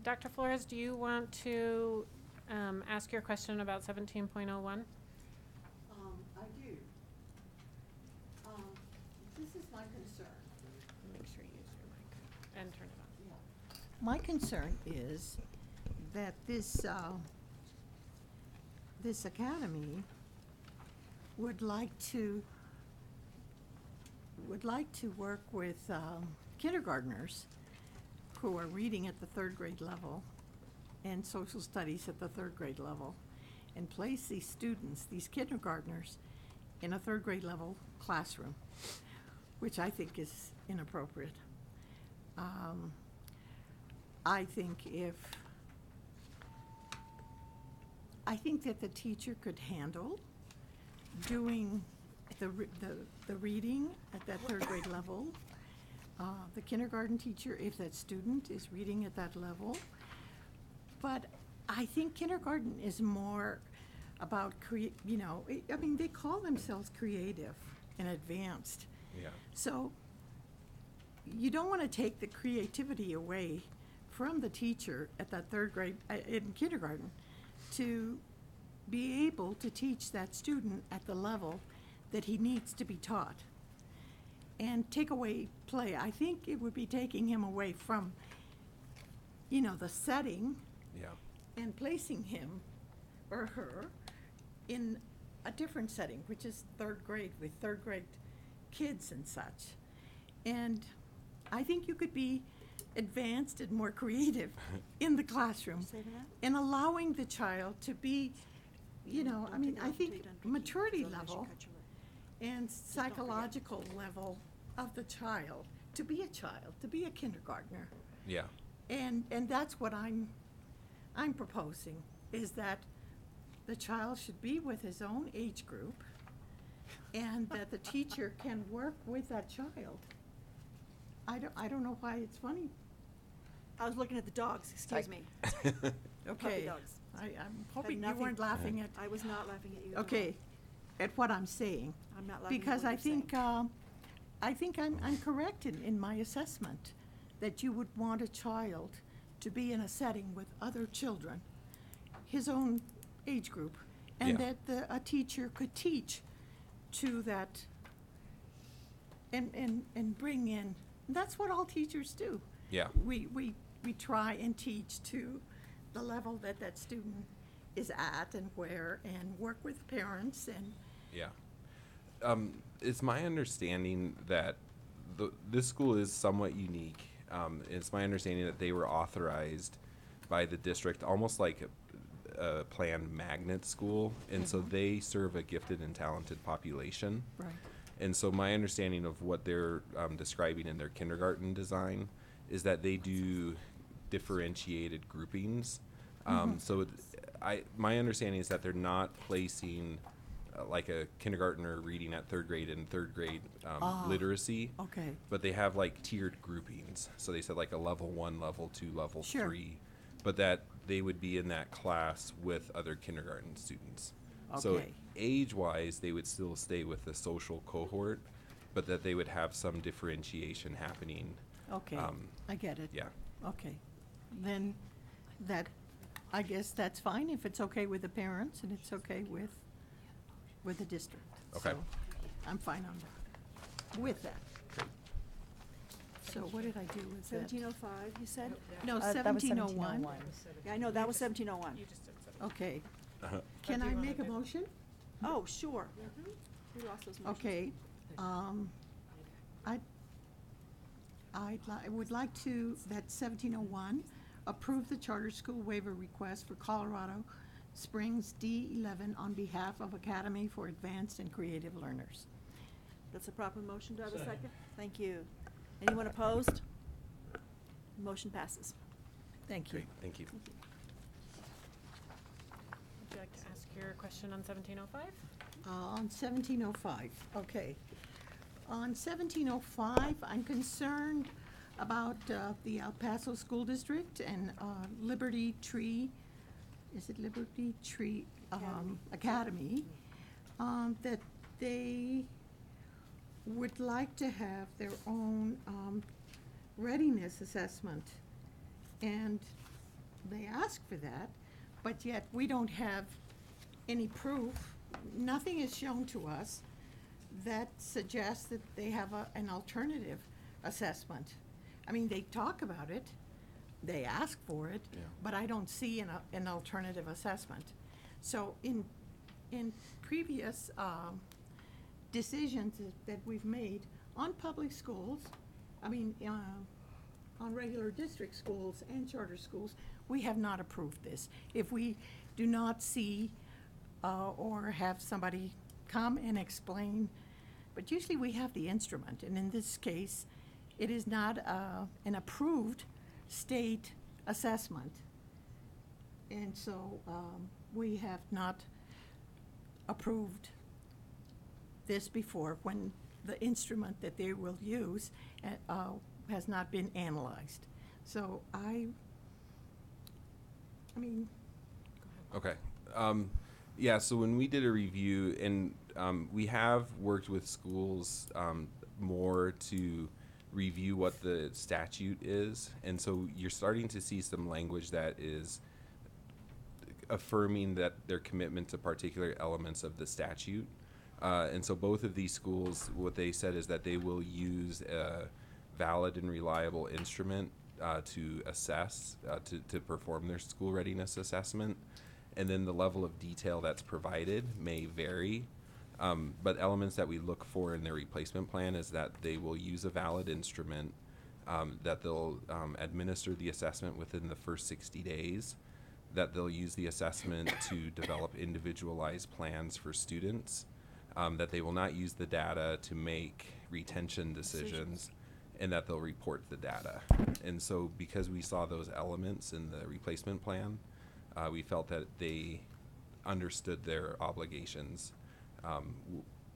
Dr. Flores, do you want to ask your question about 17.01? I do. This is my concern. Make sure you use your mic and turn it on. Yeah. My concern is that this academy would like to work with kindergartners who are reading at the third grade level and social studies at the third grade level, and place these students, these kindergartners, in a third grade level classroom, which I think is inappropriate. I think that the teacher could handle doing the reading at that third grade level. The kindergarten teacher, if that student is reading at that level. But I think kindergarten is more about they call themselves creative and advanced. Yeah. So you don't want to take the creativity away from the teacher at that third grade, in kindergarten, to be able to teach that student at the level that he needs to be taught. And take away play. I think it would be taking him away from, the setting. Yeah. And placing him or her in a different setting, which is third grade, with third grade kids and such. And I think you could be advanced and more creative in the classroom and allowing the child to be, I think maturity level and psychological level of the child, to be a kindergartner. Yeah. And that's what I'm proposing, is that the child should be with his own age group and that the teacher can work with that child. I don't know why it's funny. I was looking at the dogs, excuse me. Puppy Okay. dogs. I'm hoping you nothing- weren't laughing at, I was not laughing at you. at all. okay, at what I'm saying. I'm not laughing at Because what I you're saying. think, I think I'm correct in my assessment, that you would want a child to be in a setting with other children, his own age group, and Yeah. that a teacher could teach to that and bring in, that's what all teachers do. Yeah. We try and teach to the level that that student is at and where, and work with parents and, Yeah. It's my understanding that this school is somewhat unique. It's my understanding that they were authorized by the district, almost like a planned magnet school, and so they serve a gifted and talented population. right. And so my understanding of what they're describing in their kindergarten design is that they do differentiated groupings. So my understanding is that they're not placing like a kindergartner reading at third grade and third grade literacy, Okay, but they have like tiered groupings. So they said like a level 1, level 2, level Sure. 3, but that they would be in that class with other kindergarten students. So Okay. age-wise, they would still stay with the social cohort, but that they would have some differentiation happening. okay, I get it. Yeah. Okay, then I guess that's fine if it's okay with the parents and it's okay with the district. Okay. So I'm fine on that, with that. So what did I do with that? 1705, you said? No, That was 1701. Yeah, I know, that was 1701. You just did 17. Okay, Uh-huh. can do I you wanna make a do- motion? Oh, sure. We lost those motions. Okay, I would like to, that 1701, approve the charter school waiver request for Colorado Springs D11 on behalf of Academy for Advanced and Creative Learners. That's a proper motion. Do I have a second? Thank you. Anyone opposed? Motion passes. Thank you. Great, thank you. Would you like to ask your question on 1705? On 1705, okay. On 1705, I'm concerned about the El Paso School District and Liberty Tree, is it Liberty Tree Academy? That they would like to have their own readiness assessment And they ask for that, but yet we don't have any proof. Nothing is shown to us that suggests that they have an alternative assessment. I mean, they talk about it, they ask for it, Yeah. but I don't see an alternative assessment. So in previous decisions that we've made on public schools, I mean, on regular district schools and charter schools, we have not approved this. If we do not see or have somebody come and explain, but usually we have the instrument, and in this case, it is not an approved state assessment. And so we have not approved this before when the instrument that they will use has not been analyzed. So I mean, Okay. Yeah, so when we did a review, and we have worked with schools more to review what the statute is, and so you're starting to see some language that is affirming that their commitment to particular elements of the statute. And so both of these schools, what they said is that they will use a valid and reliable instrument to assess, to perform their school readiness assessment. And then the level of detail that's provided may vary. But elements that we look for in their replacement plan is that they will use a valid instrument, that they'll administer the assessment within the first 60 days, that they'll use the assessment to develop individualized plans for students, that they will not use the data to make retention decisions, and that they'll report the data. And so because we saw those elements in the replacement plan, we felt that they understood their obligations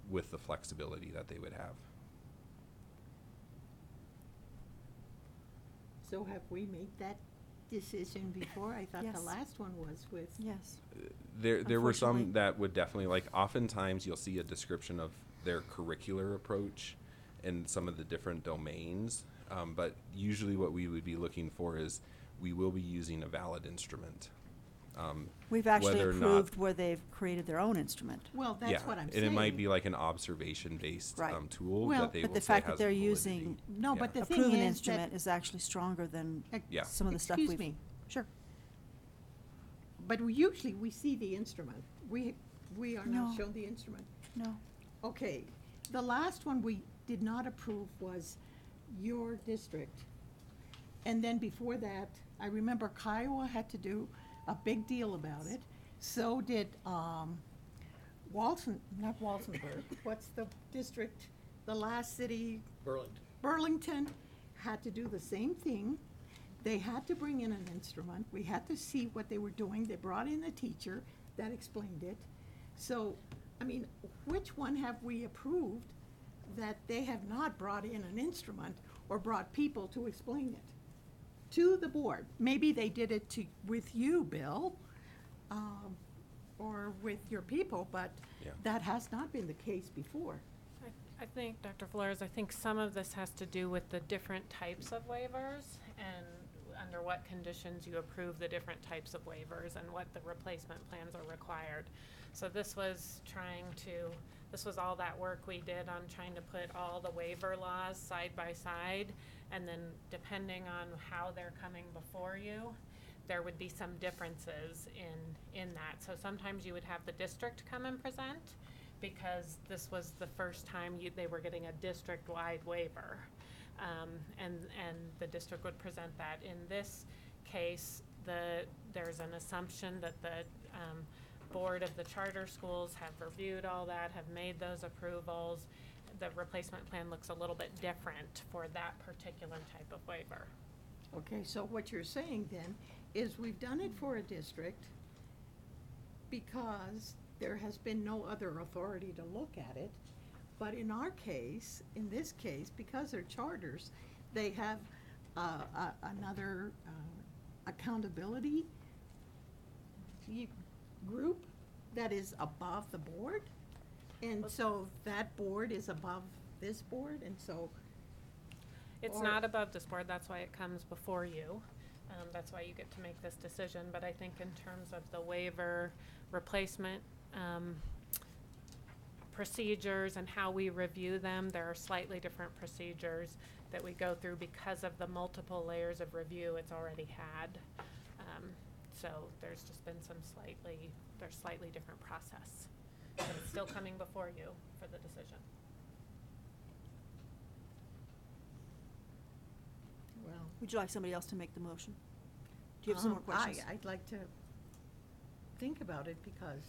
with the flexibility that they would have. so have we made that decision before? I thought the Yes. last one was with. Yes. There were some Unfortunately. that would definitely, like, oftentimes you'll see a description of their curricular approach and some of the different domains, but usually what we would be looking for is we will be using a valid instrument. We've actually Whether or not- approved where they've created their own instrument. Well, that's Yeah, what I'm and saying. it might be like an observation-based Right. tool Well, that they But will the say fact that has they're validity. using No, Yeah. but the a thing proven is instrument that. is actually stronger than Yeah. some of the stuff Excuse we've. me, Sure. but usually we see the instrument. We are not No. shown the instrument. No. Okay, the last one we did not approve was your district. And then before that, I remember Kiowa had to do a big deal about it. So did, not Walsenburg, what's the district, the last city? Burlington. Burlington had to do the same thing. They had to bring in an instrument. We had to see what they were doing. They brought in a teacher that explained it. So, I mean, which one have we approved that they have not brought in an instrument or brought people to explain it to the board? Maybe they did it with you, Bill, or with your people, but Yeah. that has not been the case before. I think, Dr. Flores, I think some of this has to do with the different types of waivers and under what conditions you approve the different types of waivers and what the replacement plans are required. So this was all that work we did on trying to put all the waiver laws side by side. And then depending on how they're coming before you, there would be some differences in that. So sometimes you would have the district come and present, because this was the first time they were getting a district-wide waiver. And the district would present that. In this case, there's an assumption that the board of the charter schools have reviewed all that, have made those approvals. The replacement plan looks a little bit different for that particular type of waiver. Okay, so what you're saying then is we've done it for a district because there has been no other authority to look at it. But in our case, in this case, because they're charters, they have another accountability group that is above the board. And so that board is above this board, and so. It's Or- not above this board, that's why it comes before you. That's why you get to make this decision. But I think in terms of the waiver replacement procedures and how we review them, there are slightly different procedures that we go through because of the multiple layers of review it's already had. So there's just been there's slightly different process. But it's still coming before you for the decision. Well. Would you like somebody else to make the motion? Do you have some more questions? I'd like to think about it because,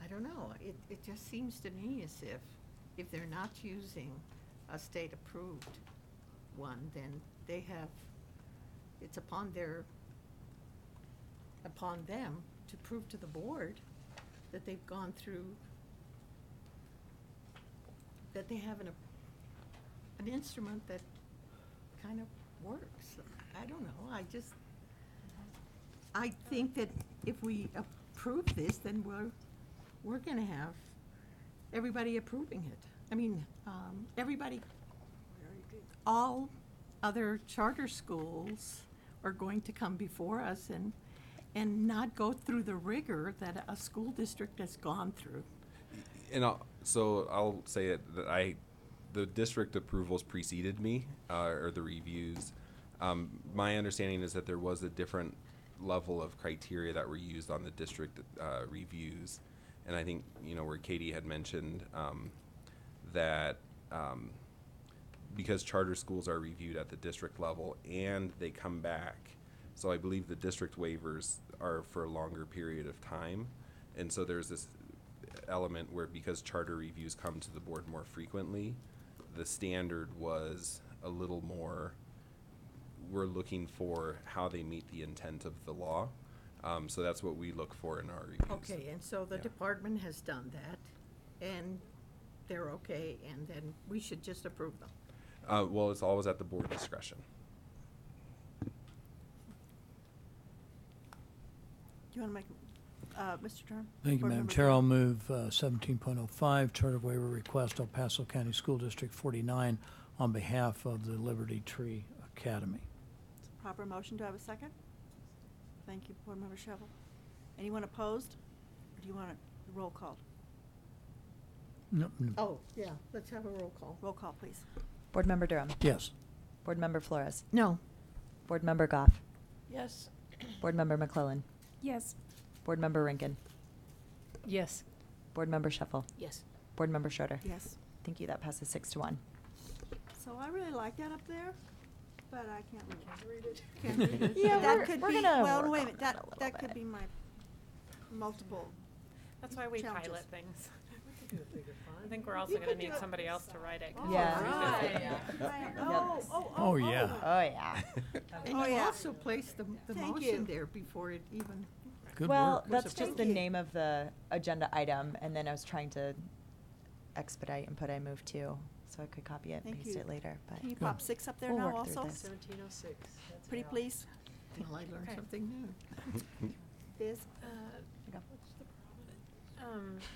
I don't know, it just seems to me as if they're not using a state-approved one, then they have, it's upon them to prove to the board that they've gone through, that they have an instrument that kind of works. I don't know, I think that if we approve this, then we're gonna have everybody approving it. I mean, everybody, all other charter schools are going to come before us and not go through the rigor that a school district has gone through. And I'll say it that the district approvals preceded me, or the reviews. My understanding is that there was a different level of criteria that were used on the district reviews, and I think where Katie had mentioned that because charter schools are reviewed at the district level and they come back, so I believe the district waivers are for a longer period of time, and so there's this element where because charter reviews come to the board more frequently, the standard was a little more, we're looking for how they meet the intent of the law. So that's what we look for in our reviews. Okay, and so the Yeah. department has done that, and they're okay, and then we should just approve them. Well, it's always at the board discretion. Do you want to make, Mr. Durham? Thank you, Board Madam Member Chair. Durham? I'll move 17.05, Charter Waiver Request, El Paso County School District 49, on behalf of the Liberty Tree Academy. It's a proper motion. Do I have a second? Thank you, Board Member Shevel. Anyone opposed? Or do you want a roll call? No, Oh, yeah, let's have a roll call. Roll call, please. Board Member Durham. Yes. Board Member Flores. No. Board Member Goff. Yes. Board Member McClellan. Yes. Board Member Rankin. Yes. Board Member Shuffle. Yes. Board Member Schroeder. Yes. Thank you. That passes 6-1. So I really like that up there, but I can't read it. Can't read it. Yeah, That we're could gonna be, well, work wait a on minute, that a that little could bit. be my multiple. That's why we Challenges. pilot things. I think we're also gonna need somebody else to write it. 'cause Yeah. we're busy. Oh, yeah. Oh, yeah. And Oh, you yeah. also place the Thank motion you. there before it even, Good Well, work. that's just the Thank you. name of the agenda item, and then I was trying to expedite and put I move to, so I could copy it and Thank paste you. it later, but. Can you Good. pop 6 up there We'll now work through also? this. 1706. Pretty please. well, I learned Okay. something new. Biz?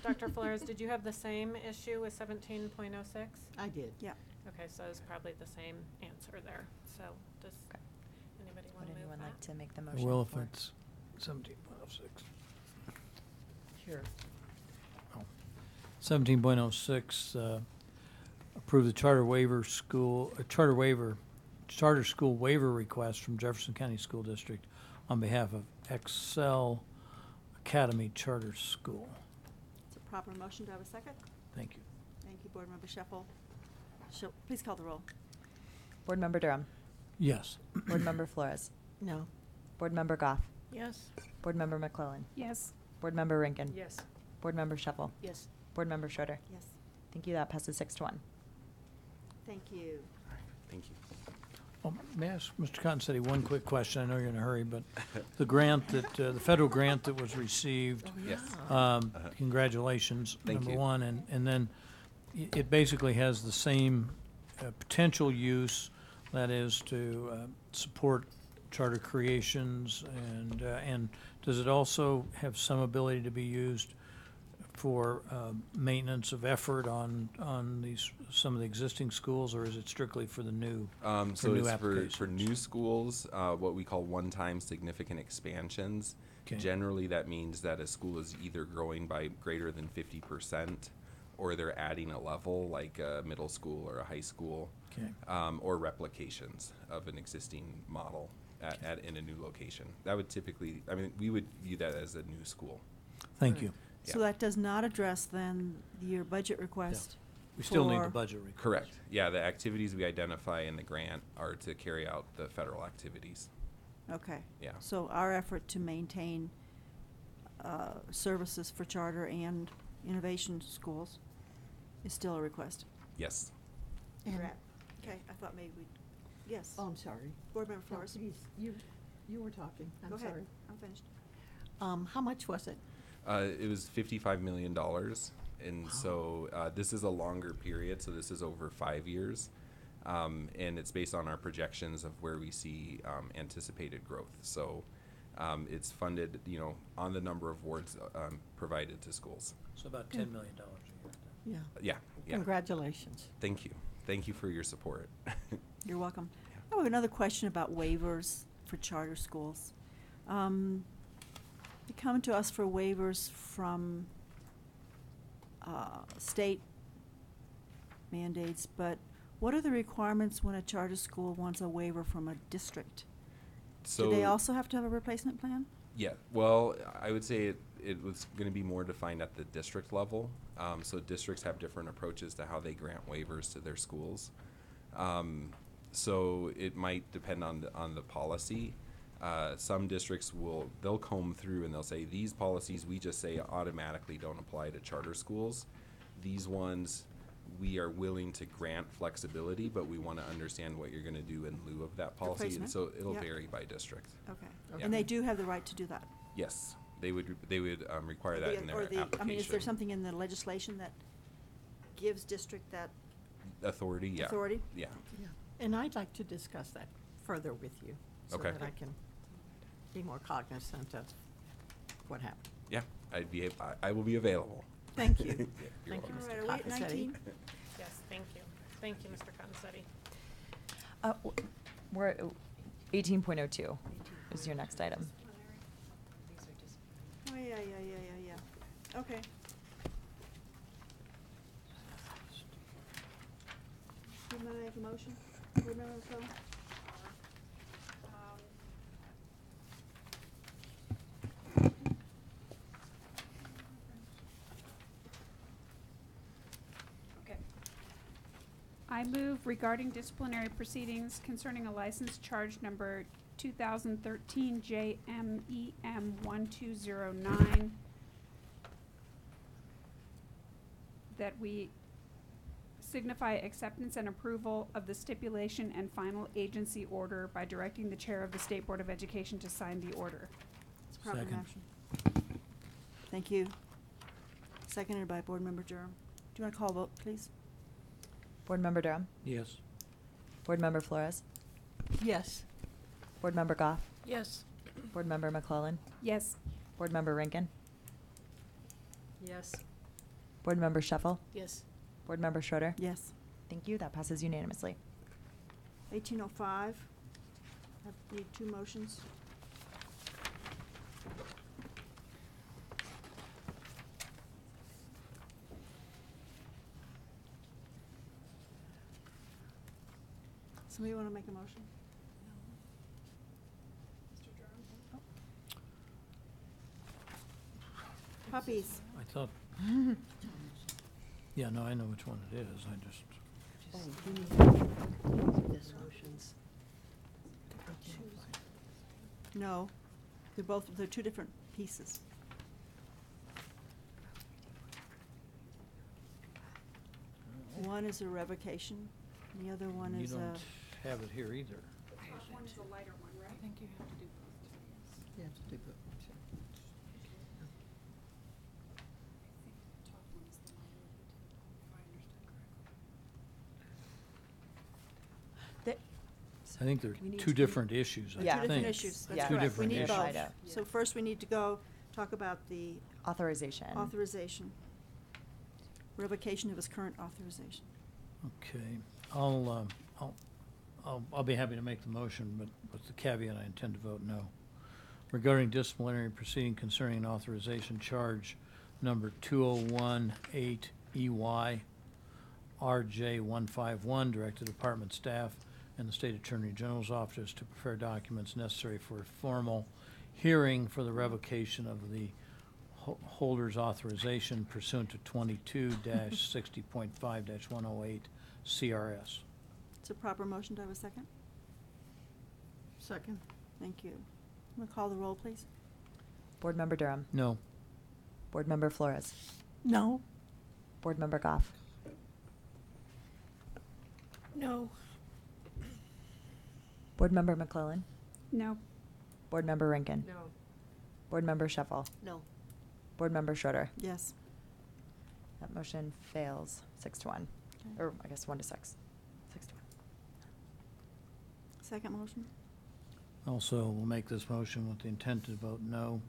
Dr. Flores, did you have the same issue with 17.06? I did. Yeah. Okay, so it's probably the same answer there. So does Okay. anybody want Would to move anyone like that? to make the I motion? will if for- it's 17.06. Sure. 17.06, approve the charter school waiver request from Jefferson County School District on behalf of Excel Academy Charter School. It's a proper motion. Do I have a second? Thank you. Thank you, Board Member Shuffle. Please call the roll. Board Member Durham. Yes. Board Member Flores. No. Board Member Goff. Yes. Board Member McClellan. Yes. Board Member Rankin. Yes. Board Member Shuffle. Yes. Board Member Schroeder. Yes. Thank you. That passes 6-1. Thank you. Thank you. Oh, may I ask Mr. Cottonsteady one quick question? I know you're in a hurry, but the grant that, the federal grant that was received, Yes. congratulations, Thank number you. one. And then it basically has the same potential use, that is to support charter creations, and does it also have some ability to be used for maintenance of effort on some of the existing schools, or is it strictly for the new? So new it's for applications? new schools, what we call one-time significant expansions. Okay. Generally, that means that a school is either growing by greater than 50%, or they're adding a level, like a middle school or a high school, Okay. or replications of an existing model in a new location. That would typically, I mean, we would view that as a new school. Thank you. So Yeah. that does not address then your budget request? We still need the for- budget request. Correct. Yeah, the activities we identify in the grant are to carry out the federal activities. Okay. Yeah. So our effort to maintain services for charter and innovation schools is still a request? Yes. And- Okay, I thought maybe we'd, yes. Oh, I'm sorry. Board Member No, Flores? please, you were talking. Go I'm ahead. sorry. I'm finished. How much was it? It was $55 million. And so this is a longer period, so this is over 5 years. And it's based on our projections of where we see anticipated growth. So it's funded, on the number of wards provided to schools. So about $10 million a year. Yeah. Yeah. Congratulations. Thank you. Thank you for your support. You're welcome. Yeah. I have another question about waivers for charter schools. They come to us for waivers from state mandates, but what are the requirements when a charter school wants a waiver from a district? Do they also have to have a replacement plan? Yeah, well, I would say it was going to be more defined at the district level. So districts have different approaches to how they grant waivers to their schools. So it might depend on the policy. Some districts they'll comb through and they'll say, these policies we just say automatically don't apply to charter schools. These ones, we are willing to grant flexibility, but we want to understand what you're going to do in lieu of that policy. And Replacement? so it'll Yep. vary by district. Okay. Yeah. And they do have the right to do that? Yes, they would require that in their Or application. I mean, is there something in the legislation that gives district that Authority, yeah. authority? Yeah. Yeah. And I'd like to discuss that further with you. Okay. So that I can be more cognizant of what happened. Yeah, I will be available. Thank you. Yeah, you're Thank you, welcome. All Mr. right, are we at Cockassetty. 19? Yes, thank you. Thank you, Mr. Concetti. We're at 18.02 is your next item. Oh, yeah. Okay. Do you want to make a motion? Board Member McClellan? Okay. I move regarding disciplinary proceedings concerning a license charge number 2013 JMEM 1209, that we signify acceptance and approval of the stipulation and final agency order by directing the chair of the State Board of Education to sign the order. It's proper Second. action. Thank you. Seconded by Board Member Durham. Do you want to call a vote, please? Board Member Durham? Yes. Board Member Flores? Yes. Board Member Goff? Yes. Board Member McClellan? Yes. Board Member Rankin? Yes. Board Member Shuffle? Yes. Board Member Schroeder? Yes. Thank you. That passes unanimously. 1805. I need two motions. Somebody want to make a motion? Puppies. I thought, yeah, no, I know which one it is. I just, No, they're two different pieces. One is a revocation, the other one you is a, don't have it here either. One is the lighter one, right? I think you have to do both. You have to do both. I think they're We need two to- different issues, I Yeah. two different think. issues, Yeah. that's Two correct. We different need issues. both. I know. So first we need to go talk about the Authorization. authorization. revocation of his current authorization. Okay, I'll be happy to make the motion, but with the caveat I intend to vote no. Regarding disciplinary proceeding concerning an authorization charge number 2018 EY RJ 151, direct the department staff and the State Attorney General's office to prepare documents necessary for a formal hearing for the revocation of the holder's authorization pursuant to 22-60.5-108 CRS. It's a proper motion. Do I have a second? Second. Thank you. I'm gonna call the roll, please. Board Member Durham. No. Board Member Flores. No. Board Member Goff. No. Board Member McClellan. No. Board Member Rankin. No. Board Member Shuffle. No. Board Member Schroeder. Yes. That motion fails 6-1, Okay. or I guess 1-6. 6-1. Second motion? Also, we'll make this motion with the intent to vote no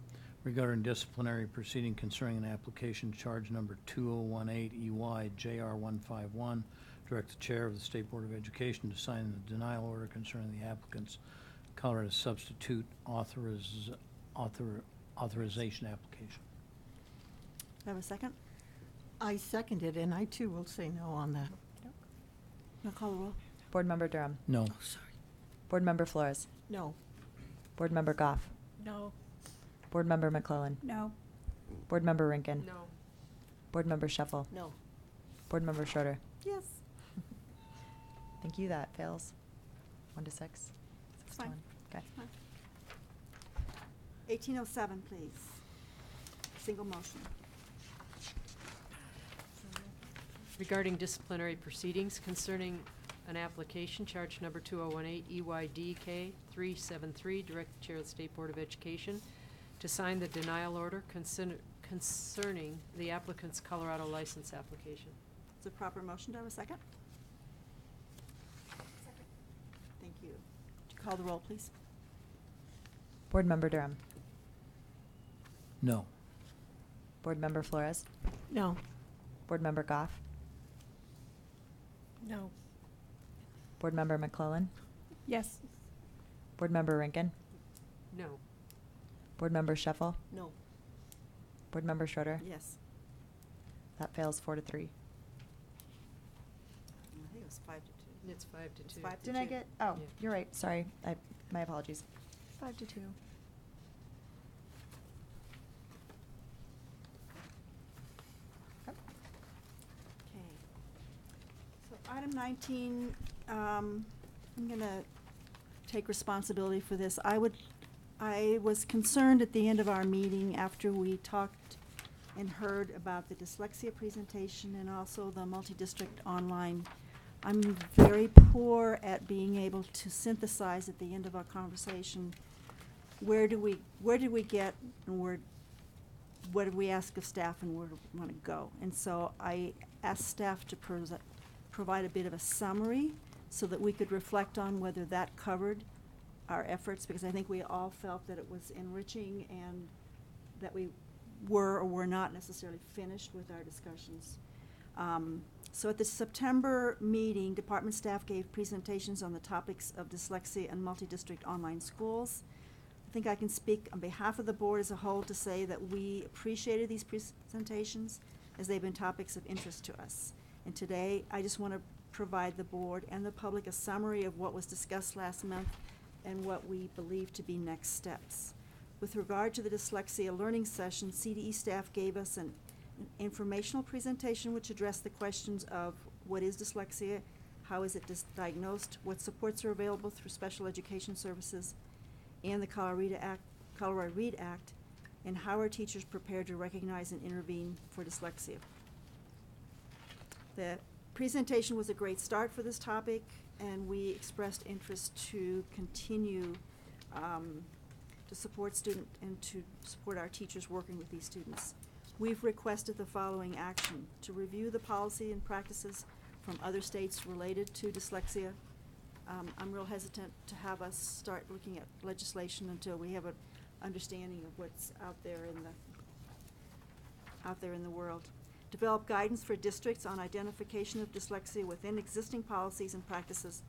regarding disciplinary proceeding concerning an application charge number 2018 EY JR 151. Direct the chair of the State Board of Education to sign the denial order concerning the applicant's Colorado substitute authorization application. Have a second? I second it, and I too will say no on that. I'll call the roll. Board Member Durham. No. Sorry. Board Member Flores. No. Board Member Goff. No. Board Member McClellan. No. Board Member Rankin. No. Board Member Shuffle. No. Board Member Schroeder. Yes. Thank you, that fails. 1-6. It's 6-1. fine. Okay. 1807, please. Single motion. Regarding disciplinary proceedings concerning an application, charge number 2018 EYDK 373, direct the chair of the State Board of Education to sign the denial order concerning the applicant's Colorado license application. It's a proper motion. Do I have a second? Thank you. Would you call the roll, please? Board Member Durham. No. Board Member Flores. No. Board Member Goff. No. Board Member McClellan. Yes. Board Member Rankin. No. Board Member Shuffle. No. Board Member Schroeder. Yes. That fails 4-3. I think it was 5-2. It's 5-2. It's 5 to Didn't I 2. get, oh, Yeah. you're right, sorry, my apologies. 5-2. Okay. So item 19, I'm gonna take responsibility for this. I was concerned at the end of our meeting after we talked and heard about the dyslexia presentation and also the multi-district online. I'm very poor at being able to synthesize at the end of our conversation, where did we get and what did we ask of staff and where do we want to go? And so I asked staff to provide a bit of a summary so that we could reflect on whether that covered our efforts, because I think we all felt that it was enriching and that we were or were not necessarily finished with our discussions. So at the September meeting, department staff gave presentations on the topics of dyslexia and multi-district online schools. I think I can speak on behalf of the board as a whole to say that we appreciated these presentations as they've been topics of interest to us. And today, I just want to provide the board and the public a summary of what was discussed last month and what we believe to be next steps. With regard to the dyslexia learning session, CDE staff gave us an informational presentation which addressed the questions of what is dyslexia, how is it diagnosed, what supports are available through special education services, and the Colorado READ Act, and how are teachers prepared to recognize and intervene for dyslexia. The presentation was a great start for this topic, and we expressed interest to continue to support to support our teachers working with these students. We've requested the following action: to review the policy and practices from other states related to dyslexia. I'm real hesitant to have us start looking at legislation until we have an understanding of what's out there in the world. Develop guidance for districts on identification of dyslexia within existing policies and practices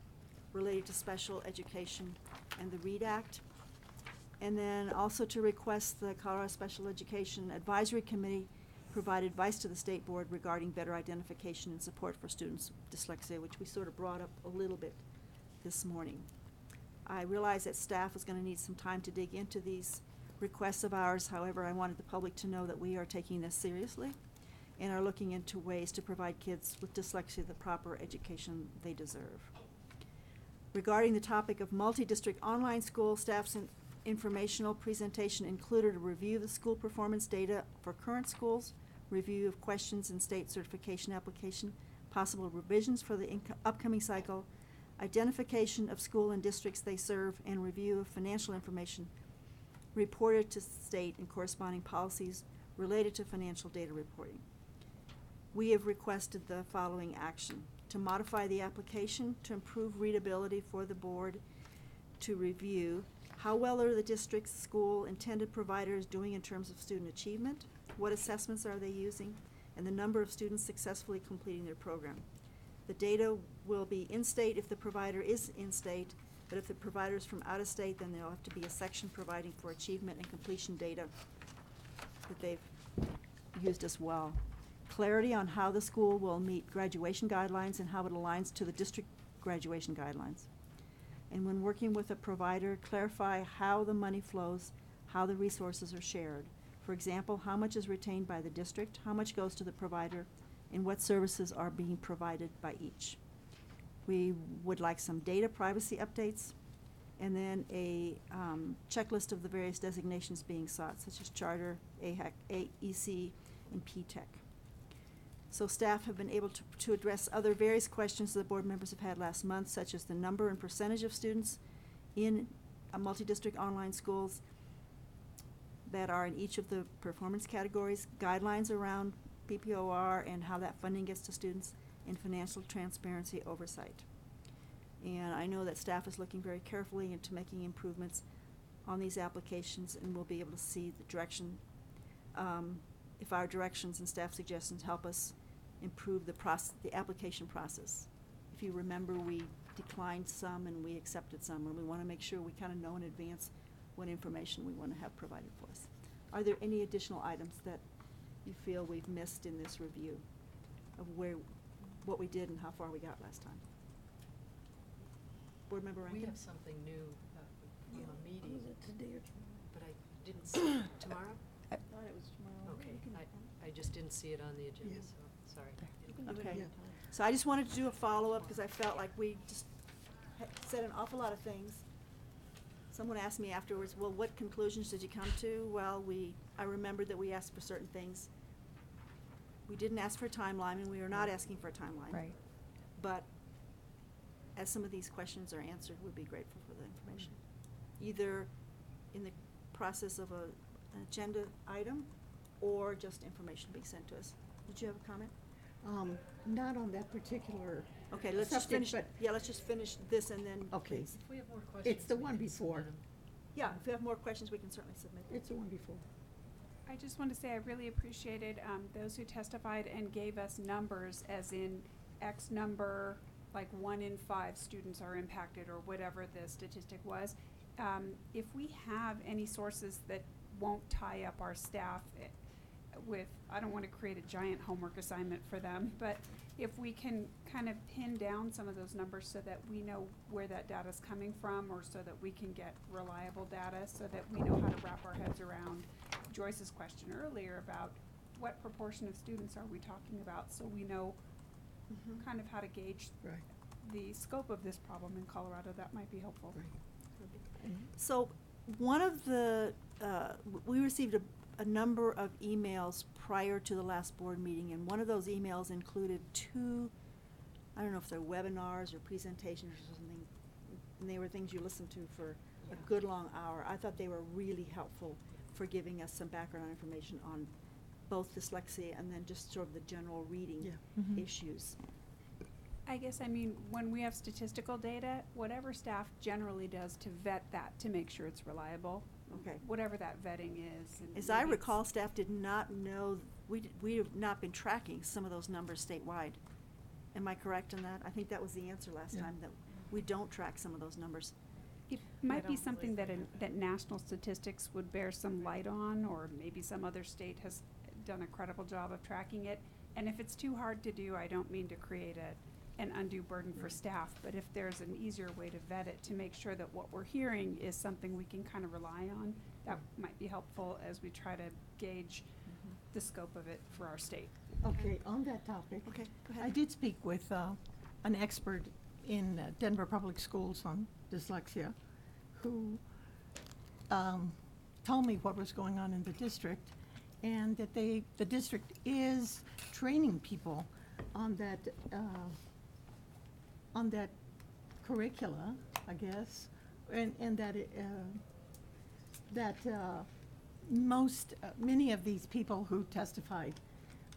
related to special education and the READ Act. And then also to request the Colorado Special Education Advisory Committee provide advice to the state board regarding better identification and support for students with dyslexia, which we sort of brought up a little bit this morning. I realize that staff is going to need some time to dig into these requests of ours. However, I wanted the public to know that we are taking this seriously and are looking into ways to provide kids with dyslexia the proper education they deserve. Regarding the topic of multi-district online school, staff's informational presentation included a review of the school performance data for current schools, review of questions in state certification application, possible revisions for the upcoming cycle, identification of school and districts they serve, and review of financial information reported to state and corresponding policies related to financial data reporting. We have requested the following action: to modify the application to improve readability for the board, to review how well are the district's school intended providers doing in terms of student achievement, what assessments are they using, and the number of students successfully completing their program. The data will be in-state if the provider is in-state, but if the provider is from out of state, then there'll have to be a section providing for achievement and completion data that they've used as well. Clarity on how the school will meet graduation guidelines and how it aligns to the district graduation guidelines. And when working with a provider, clarify how the money flows, how the resources are shared. For example, how much is retained by the district, how much goes to the provider, and what services are being provided by each. We would like some data privacy updates, and then a checklist of the various designations being sought, such as charter, AHEC, AEC, and P-TECH. So staff have been able to address other various questions the board members have had last month, such as the number and percentage of students in multi-district online schools that are in each of the performance categories, guidelines around PPOR and how that funding gets to students, and financial transparency oversight. And I know that staff is looking very carefully into making improvements on these applications, and we'll be able to see the direction, if our directions and staff suggestions help us improve the application process. If you remember, we declined some and we accepted some, and we want to make sure we kind of know in advance what information we want to have provided for us. Are there any additional items that you feel we've missed in this review of what we did and how far we got last time? Board Member Rankin? We have something new from a meeting. But I didn't see it. Tomorrow? I thought it was tomorrow. Okay, I just didn't see it on the agenda, so, sorry. Okay, so I just wanted to do a follow-up because I felt like we just said an awful lot of things. Someone asked me afterwards, well, what conclusions did you come to? Well, I remembered that we asked for certain things. We didn't ask for a timeline, and we are not asking for a timeline. Right. But as some of these questions are answered, we'd be grateful for the information. Either in the process of an agenda item or just information being sent to us. Did you have a comment? Not on that particular. Okay, let's just subject, finish, but- yeah, let's just finish this and then. Okay. please. If we have more questions. It's the we one can before. submit 'em. Yeah, if you have more questions, we can certainly submit them. It's the one before. I just want to say I really appreciated those who testified and gave us numbers, as in X number, like 1 in 5 students are impacted, or whatever the statistic was. If we have any sources that won't tie up our staff with, I don't want to create a giant homework assignment for them, but if we can kind of pin down some of those numbers so that we know where that data's coming from, or so that we can get reliable data, so that we know how to wrap our heads around Joyce's question earlier about what proportion of students are we talking about, so we know Mhm. kind of how to gauge Right. the scope of this problem in Colorado. That might be helpful. So, one of the, we received a number of emails prior to the last board meeting, and one of those emails included 2, I don't know if they're webinars or presentations or something, and they were things you listened to for a Yeah. good long hour. I thought they were really helpful for giving us some background information on both dyslexia and then just sort of the general reading Yeah. Mhm. issues. I guess, I mean, when we have statistical data, whatever staff generally does to vet that, to make sure it's reliable, Okay. whatever that vetting is. And As I maybe it's- recall, staff did not know, we have not been tracking some of those numbers statewide. Am I correct in that? I think that was the answer last Yeah. time, that we don't track some of those numbers. It might be don't something believe that, that national statistics would bear some light on, or maybe some other state has done a credible job of tracking it. And if it's too hard to do, I don't mean to create an undue burden for staff, but if there's an easier way to vet it, to make sure that what we're hearing is something we can kind of rely on, that might be helpful as we try to gauge the scope of it for our state. Okay, on that topic. Okay, go I ahead. did speak with an expert in Denver Public Schools on dyslexia who told me what was going on in the district, and that the district is training people on that curricula, I guess, and that many of these people who testified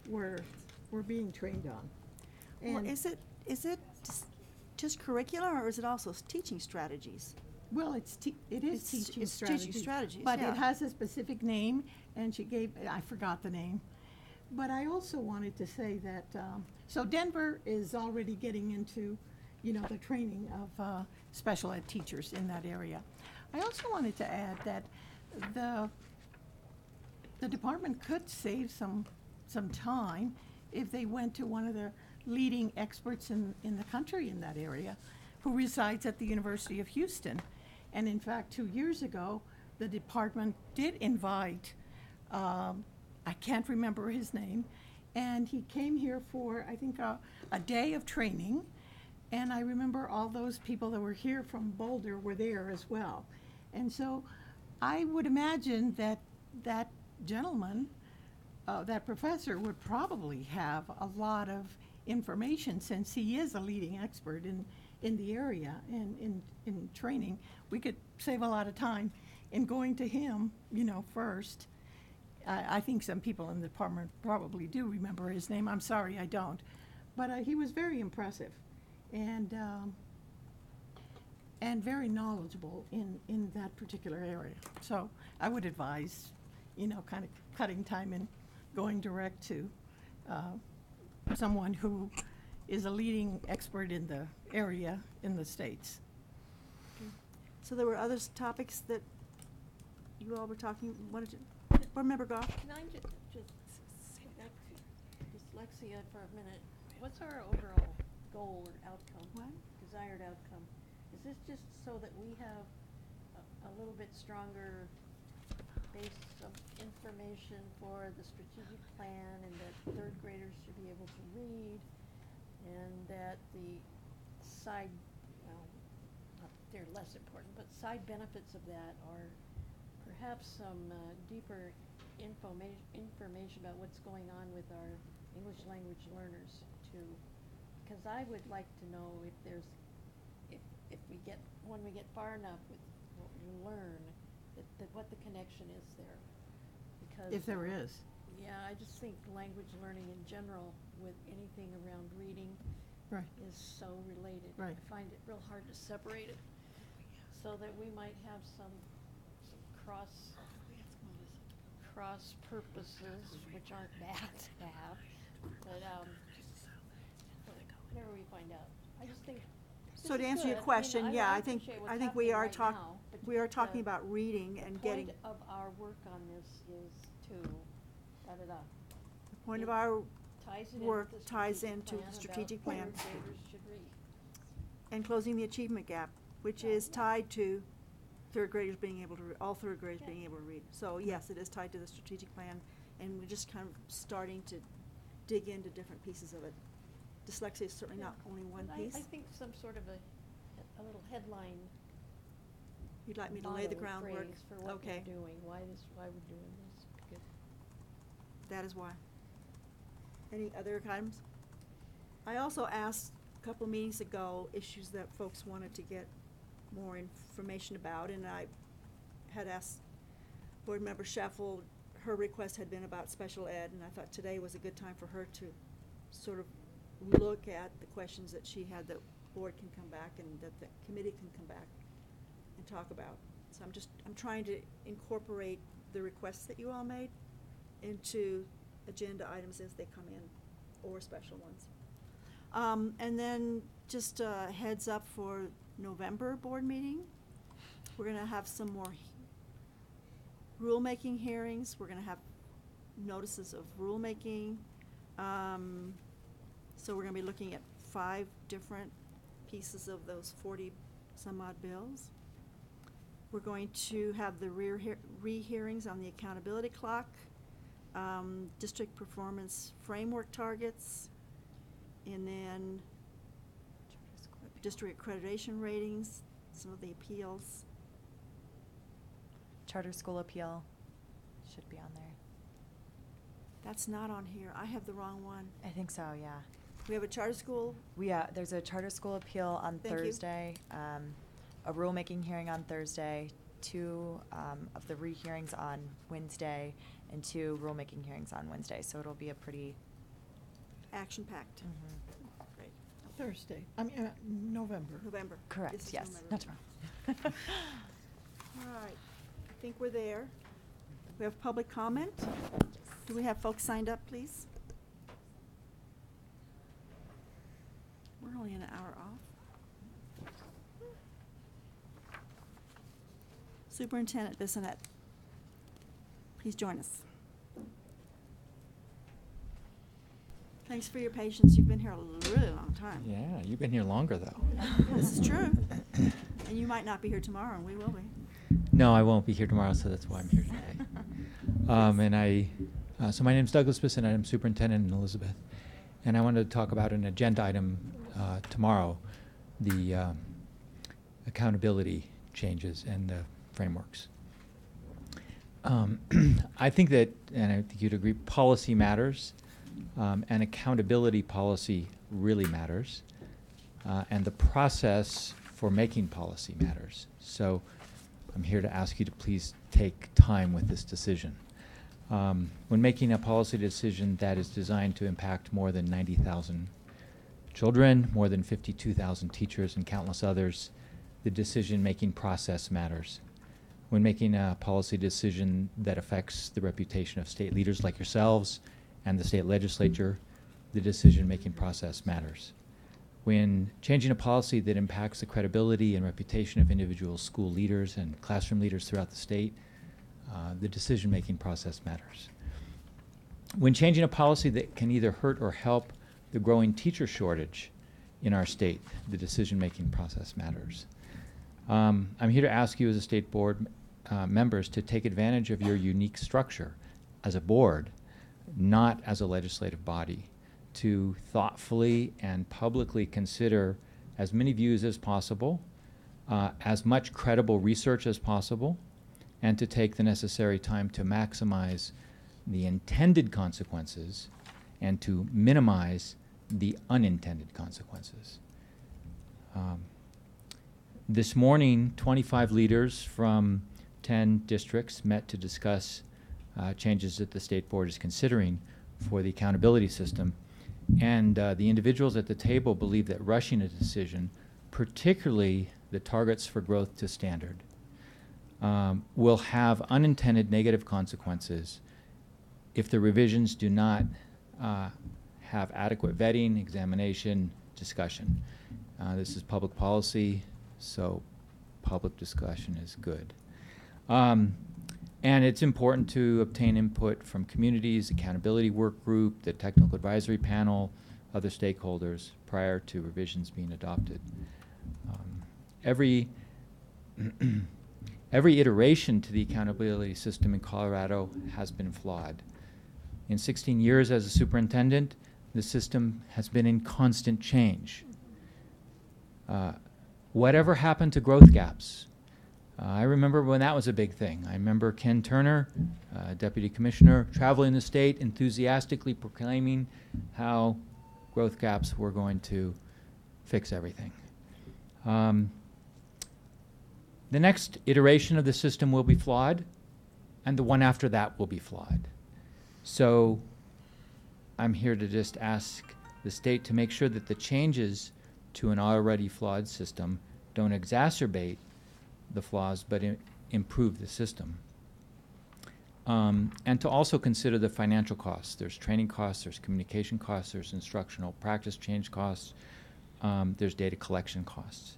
were being trained on. Well, And- is it just curricula, or is it also teaching strategies? Well, it is It's teaching teaching strategies. strategies, But yeah. it has a specific name, and I forgot the name. But I also wanted to say that, so Denver is already getting into, the training of special ed teachers in that area. I also wanted to add that the department could save some time if they went to one of the leading experts in the country in that area, who resides at the University of Houston. And in fact, 2 years ago, the department did invite, I can't remember his name, and he came here for, I think, a day of training. And I remember all those people that were here from Boulder were there as well. And so I would imagine that that gentleman, that professor, would probably have a lot of information, since he is a leading expert in the area and in training. We could save a lot of time in going to him, first. I think some people in the department probably do remember his name. I'm sorry, I don't. But he was very impressive and very knowledgeable in that particular area. So I would advise, kind of cutting time and going direct to someone who is a leading expert in the area in the States. So there were other topics that you all were talking, Board Member Goff? Can I just say back to dyslexia for a minute? What's our overall goal or outcome? What? Desired outcome? Is this just so that we have a little bit stronger base of information for the strategic plan, and that third graders should be able to read, and that the side, they're less important, but side benefits of that are perhaps some deeper information about what's going on with our English language learners too? Because I would like to know if when we get far enough with what we learn, that what the connection is there. Because If there is. yeah, I just think language learning in general, with anything around reading, Right. is so related. Right. I find it real hard to separate it, so that we might have some cross purposes, which aren't bad to have, but whatever we find out. I just think So this to is answer your good. question, yeah, I think, appreciate what's I think we happening are right now, but we are just talking the- about reading and getting, The point of our work on this is to, the point of it our ties it work into the ties strategic into the plan strategic about plan. third graders should read. and closing the achievement gap, which is tied to third graders being able to, all third graders being able to read. So yes, it is tied to the strategic plan, and we're just kind of starting to dig into different pieces of it. Dyslexia is certainly not only one But piece. I think some sort of a little headline You'd like me to lay the motto or groundwork? phrase for what Okay, we're doing, why we're doing this. Good. that is why. Any other items? I also asked a couple meetings ago issues that folks wanted to get more information about, and I had asked Board Member Sheffel, her request had been about special ed, and I thought today was a good time for her to sort of look at the questions that she had, that board can come back and that the committee can come back and talk about. So I'm trying to incorporate the requests that you all made into agenda items as they come in, or special ones. And then just a heads up for November board meeting. We're gonna have some more rulemaking hearings. We're gonna have notices of rulemaking. So we're gonna be looking at 5 different pieces of those 40-some-odd bills. We're going to have the rehearings on the accountability clock, district performance framework targets, and then district accreditation ratings, some of the appeals. Charter school appeal should be on there. That's not on here. I have the wrong one. I think so, yeah. We have a charter school. There's a charter school appeal on Thank you. Thursday, a rulemaking hearing on Thursday, 2 of the rehearings on Wednesday, and 2 rulemaking hearings on Wednesday. So it'll be a pretty. Action-packed. Great. Thursday, November. November. This Correct, is yes, November. not tomorrow. All right. I think we're there. We have public comment. Do we have folks signed up, please? We're only an hour off. Superintendent Bissonnette, please join us. Thanks for your patience. You've been here a really long time. Yeah, you've been here longer, though. This is true. And you might not be here tomorrow, and we will be. No, I won't be here tomorrow, so that's why I'm here today. So my name's Douglas Bissonnette. I'm superintendent in Elizabeth. And I wanted to talk about an agenda item tomorrow, the accountability changes and the frameworks. I think that, and I think you'd agree, policy matters, and accountability policy really matters, and the process for making policy matters. So I'm here to ask you to please take time with this decision. When making a policy decision that is designed to impact more than 90,000 children, more than 52,000 teachers, and countless others, the decision-making process matters. When making a policy decision that affects the reputation of state leaders like yourselves and the state legislature, the decision-making process matters. When changing a policy that impacts the credibility and reputation of individual school leaders and classroom leaders throughout the state, the decision-making process matters. When changing a policy that can either hurt or help the growing teacher shortage in our state, the decision-making process matters. I'm here to ask you as a state board members to take advantage of your unique structure as a board, not as a legislative body, to thoughtfully and publicly consider as many views as possible, as much credible research as possible, and to take the necessary time to maximize the intended consequences and to minimize the unintended consequences. This morning, 25 leaders from 10 districts met to discuss changes that the state board is considering for the accountability system. And the individuals at the table believe that rushing a decision, particularly the targets for growth to standard, will have unintended negative consequences if the revisions do not have adequate vetting, examination, discussion. This is public policy, so public discussion is good. And it's important to obtain input from communities, accountability work group, the technical advisory panel, other stakeholders prior to revisions being adopted. Every iteration to the accountability system in Colorado has been flawed. In 16 years as a superintendent, the system has been in constant change. Whatever happened to growth gaps? I remember when that was a big thing. I remember Ken Turner, Deputy Commissioner, traveling the state enthusiastically proclaiming how growth gaps were going to fix everything. The next iteration of the system will be flawed, and the one after that will be flawed. So I'm here to just ask the state to make sure that the changes to an already flawed system don't exacerbate the flaws, but improve the system. And to also consider the financial costs. There's training costs, there's communication costs, there's instructional practice change costs, there's data collection costs.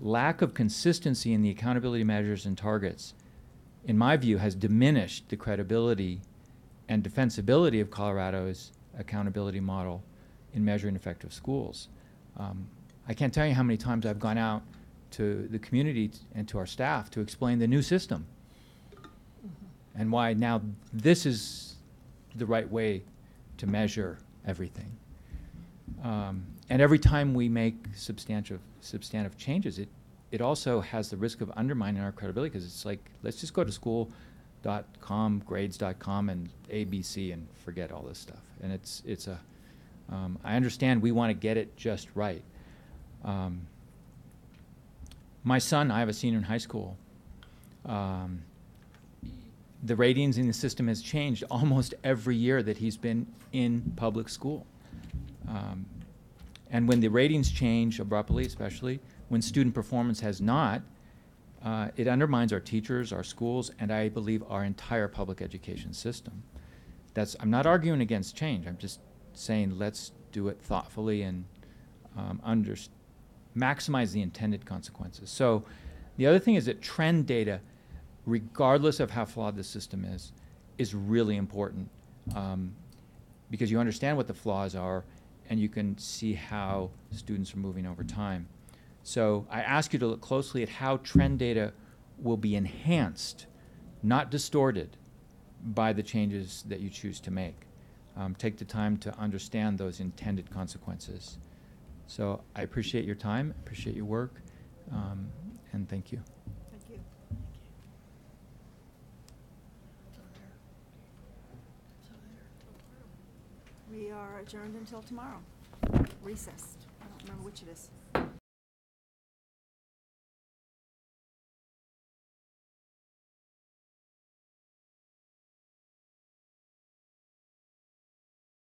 Lack of consistency in the accountability measures and targets, in my view, has diminished the credibility and defensibility of Colorado's accountability model in measuring effective schools. I can't tell you how many times I've gone out to the community and to our staff to explain the new system and why now this is the right way to measure everything. And every time we make substantive changes, it also has the risk of undermining our credibility, because it's like, let's just go to school.com, grades.com, and ABC and forget all this stuff. And I understand we want to get it just right. My son, I have a senior in high school. The ratings in the system has changed almost every year that he's been in public school. And when the ratings change abruptly, especially when student performance has not, it undermines our teachers, our schools, and I believe our entire public education system. I'm not arguing against change. I'm just saying let's do it thoughtfully and maximize the intended consequences. So the other thing is that trend data, regardless of how flawed the system is really important, because you understand what the flaws are and you can see how students are moving over time. So I ask you to look closely at how trend data will be enhanced, not distorted, by the changes that you choose to make. Take the time to understand those intended consequences. So I appreciate your time, appreciate your work, and thank you. Thank you. We are adjourned until tomorrow. Recessed. I don't remember which it is.